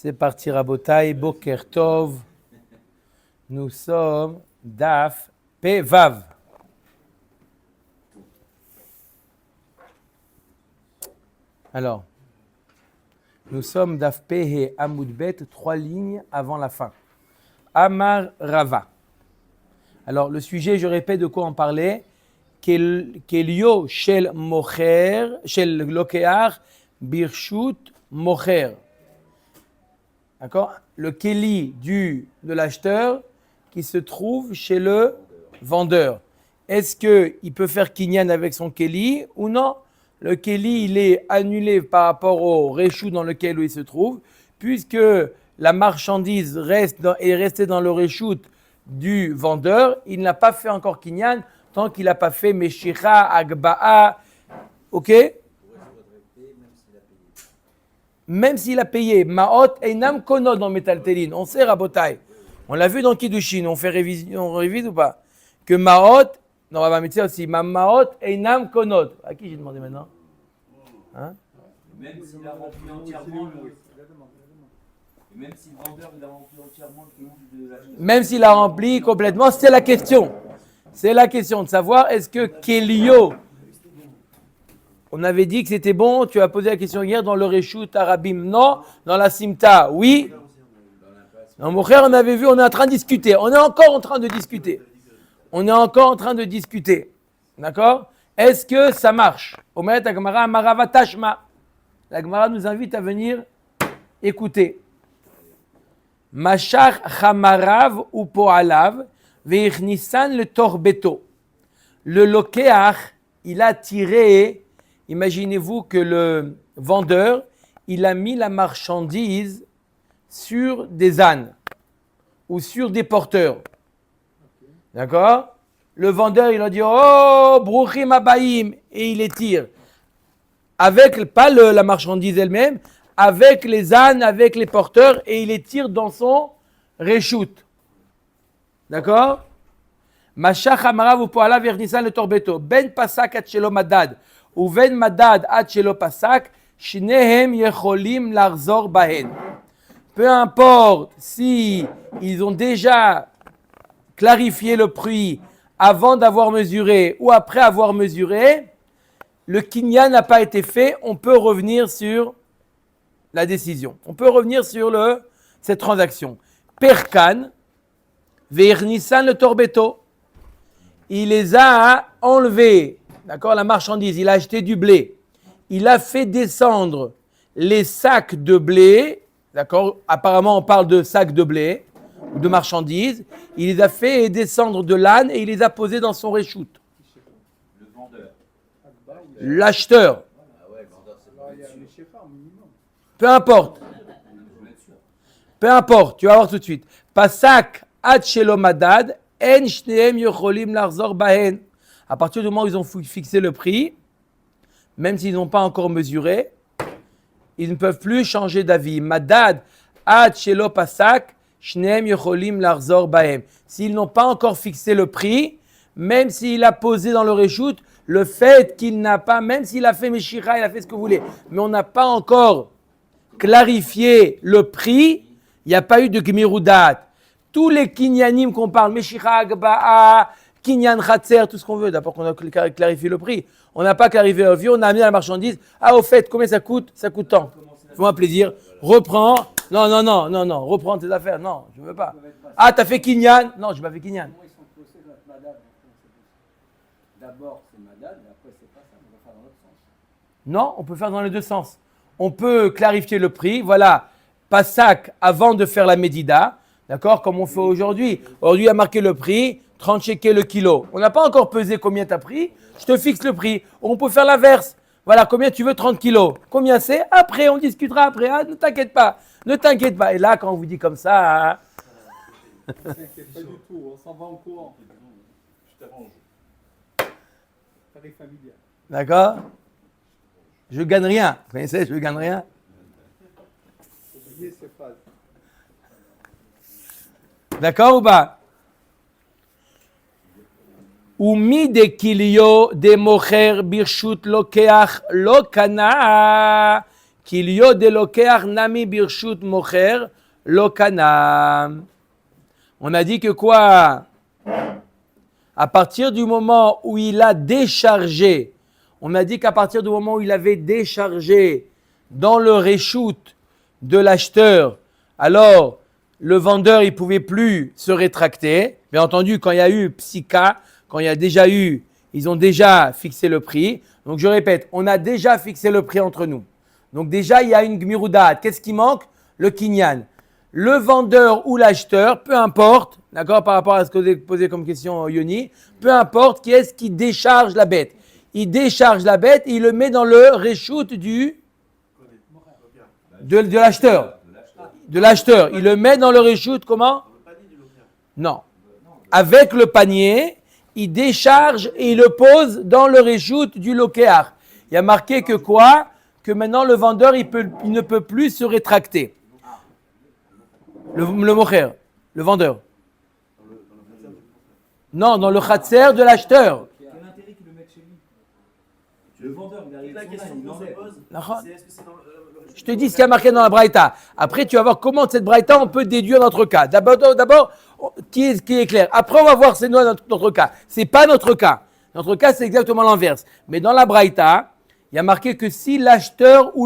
C'est parti, Rabotai, Boker Tov. Nous sommes Daf Pe Vav. Alors, nous sommes Daf Pe He Amud Bet, 3 lignes avant la fin. Amar Rava. Alors, le sujet, je répète de quoi on parlait. Kelio Shel Mocher, Shel Lokeach, Birshut Mocher. D'accord? Le keli de l'acheteur qui se trouve chez le vendeur. Est-ce qu'il peut faire kinyan avec son keli ou non? Le keli, il est annulé par rapport au réchou dans lequel il se trouve, puisque la marchandise est restée dans le réchou du vendeur. Il n'a pas fait encore kinyan tant qu'il n'a pas fait meshicha, agba'a. Ok? Même s'il a payé, Ma'ot einam konot dans Metaltelin. On sait, Rabotai. On l'a vu dans Kiddushin. On révise ou pas? Que Ma'ot, non, on va mettre ça aussi. Ma'ot einam konot. À qui j'ai demandé maintenant? Hein? Même s'il a rempli entièrement même si le vendeur il a rempli entièrement le keli de l'acheteur. Même s'il a rempli complètement, c'est la question. C'est la question de savoir est-ce que Kelio. On avait dit que c'était bon, tu as posé la question hier dans le Reshut Arabim, non. Dans la Simta, oui. Dans mon frère, on avait vu, on est en train de discuter. On est encore en train de discuter. D'accord? Est-ce que ça marche? Omet Agmara Marava Tashma. La Gemara nous invite à venir écouter. Mashach Chamarav ou Poalav, Veichnisan le Torbeto. Le Lokeach, il a tiré. Imaginez-vous que le vendeur, il a mis la marchandise sur des ânes ou sur des porteurs. D'accord? Le vendeur, il a dit « Oh, Bruchim Abaïm » et il les tire. Avec, pas la marchandise elle-même, avec les ânes, avec les porteurs et il les tire dans son reshoot. D'accord? Mashach Amarav ou Poala Vernisan le Torbeto. Ben Pasak Atchelo Madad. Uven madad ad shelo pasak, shnehem yecholim larzor bahen. Peu importe si ils ont déjà clarifié le prix avant d'avoir mesuré ou après avoir mesuré, le kinyan n'a pas été fait, on peut revenir sur la décision. On peut revenir sur cette transaction. Perkan, ve'irnisan le torbeto. Il les a enlevés. D'accord, la marchandise, il a acheté du blé. Il a fait descendre les sacs de blé. D'accord, apparemment on parle de sacs de blé ou de marchandises. Il les a fait descendre de l'âne et il les a posés dans son reshoot. Le vendeur. L'acheteur. Peu importe. Tu vas voir tout de suite. Pasak ad shelo madad en shneem yocholim larzor bahen. À partir du moment où ils ont fixé le prix, même s'ils n'ont pas encore mesuré, ils ne peuvent plus changer d'avis. Madad ad shelo pasak shneem yocholim larzor bahem. S'ils n'ont pas encore fixé le prix, même s'il a posé dans le reshoot, le fait qu'il n'a pas, même s'il a fait Meshira, il a fait ce que vous voulez, mais on n'a pas encore clarifié le prix, il n'y a pas eu de gmirudat. Tous les kinyanim qu'on parle, Meshira, Agba'a, Kinyan, Khatser, tout ce qu'on veut, d'abord qu'on a clarifié le prix. On n'a pas clarifié le prix, on a amené la marchandise. Ah, au fait, combien ça coûte? Ça coûte tant. Fais-moi plaisir. Reprends. Non. Reprends tes affaires. Non, je ne veux pas. Ah, t'as fait Kinyan? Non, je n'ai pas fait Kinyan. D'abord, c'est madad, et après, c'est pas ça. On va faire dans l'autre sens. Non, on peut faire dans les deux sens. On peut clarifier le prix. Voilà, Passak avant de faire la Médida. D'accord, comme on fait aujourd'hui. Aujourd'hui, il a marqué le prix. 30 shekels le kilo. On n'a pas encore pesé combien tu as pris. Je te fixe le prix. On peut faire l'inverse. Voilà, combien tu veux 30 kilos. Combien c'est? Après, on discutera après. Ah, ne t'inquiète pas. Et là, quand on vous dit comme ça... Hein... Ne t'inquiète pas du tout. On s'en va en courant. Je t'arrange. Tarif familial. D'accord? Je gagne rien. Vous connaissez, je gagne rien. Oubliez ces phrases. D'accord ou pas? Umi de kilio de mocher birshut lokeach lo kana Kilyo de lokeach nami birshut mocher lokana. On a dit que quoi? À partir du moment où il a déchargé, on a dit qu'à partir du moment où il avait déchargé dans le reshoot de l'acheteur, alors le vendeur il pouvait plus se rétracter. Bien entendu, quand il y a eu Psika, quand il y a déjà eu, ils ont déjà fixé le prix. Donc je répète, on a déjà fixé le prix entre nous. Donc déjà il y a une gmiroudat. Qu'est-ce qui manque? Le kinyan. Le vendeur ou l'acheteur, peu importe, d'accord, par rapport à ce que vous avez posé comme question Yoni, peu importe qui est-ce qui décharge la bête. Il décharge la bête et il le met dans le reshoot de l'acheteur. De l'acheteur. Il le met dans le reshoot, comment? Non. Avec le panier, il décharge et il le pose dans le reshoot du lokéar. Il y a marqué que quoi? Que maintenant le vendeur, il ne peut plus se rétracter. Le mocher, le vendeur. Non, dans le khatser de l'acheteur. Quel intérêt qu'il le mette chez lui? Le vendeur, il arrive La son question âne, il qu'on se l'enlève. pose, c'est est-ce que c'est dans le Je te dis ce qu'il y a marqué dans la braïta. Après, tu vas voir comment de cette braïta on peut déduire notre cas. D'abord, qui est clair. Après, on va voir c'est notre cas. C'est pas notre cas. Notre cas, c'est exactement l'inverse. Mais dans la braïta, il y a marqué que si l'acheteur ou